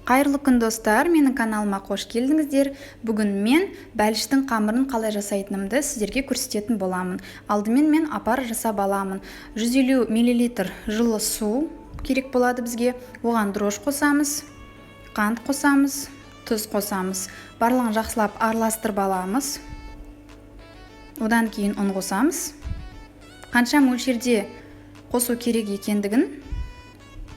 Қайырлы күн достар, менің каналыма қош келдіңіздер. Бүгін мен бәліштің қамырын қалай жасайтынымды сіздерге көрсететін боламын. Алдымен мен апар жасап аламын. 150 мл жылы су керек болады бізге. Оған дрожж қосамыз, қант қосамыз, тұз қосамыз. Барлығын жақсылап араластырып аламыз. Одан кейін ұн қосамыз. Қанша мөлшерде қосу керек екендігін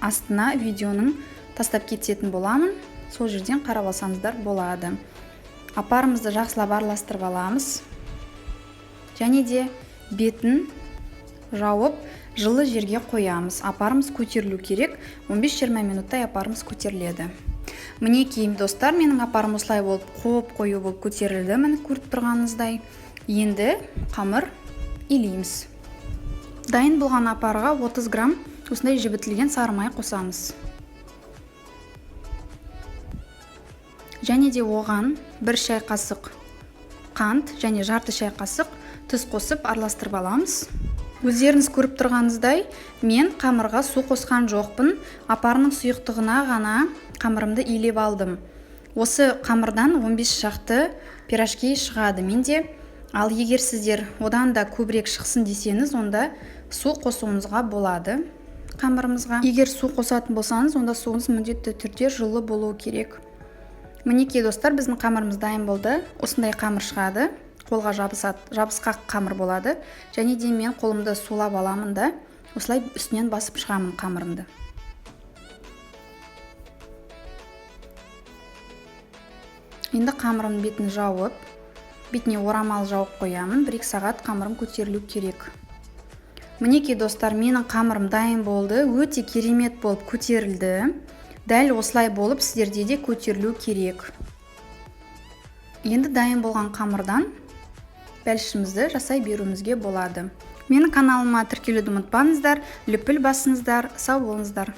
астына видеоның тастап кететін боламын. Сол жерден қарап алсаңыздар болады. Апарымызды жақсылап араластырып аламыз. Және де бетін жауып жылы жерге қоямыз. Апарымыз көтерілу керек. 15-20 минуттай апарымыз көтеріледі. Мінекей достар, менің апарым осылай болып қою болып көтерілді. Міне көріп тұрғаныңыздай. Енді қамыр илейміз. Дайын болған апарға 30 грамм осындай жібітілген сары май қосамыз. Және де оған 1 шай қасық қант және жарты шай қасық тұз қосып араластырып аламыз. Өздеріңіз көріп тұрғаныңыздай, мен қамырға су қосқан жоқпын. Апарының сұйықтығына ғана қамырымды илеп алдым. Осы қамырдан 15 шақты пирожки шығады менде. Ал егер сіздер одан да көбірек шықсын десеңіз, онда су қосуыңызға болады қамырымызға. Егер су қосатын болсаңыз, онда суыңыз міндетті түрде жылы болуы керек. Мінекей достар, біздің қамырымыз дайын болды. Осындай қамыр шығады. Қолға жабысқақ қамыр болады. Және де мен қолымды сулап аламын да, осылай үстінен басып шығамын қамырымды. Енді қамырым бетін жауып, бетіне орамал жауып қоямын. 1-2 сағат қамырым көтерілу керек. Мінекей достар, менің қамырым дайын болды. Өте керемет болып көтерілді. Дәл осылай болып сіздерде де көтерілу керек. Енді дайын болған қамырдан бәлішімізді жасай беруімізге болады. Менің каналыма тіркелуді ұмытпаңыздар, лүпіл басыңыздар, сау болыңыздар.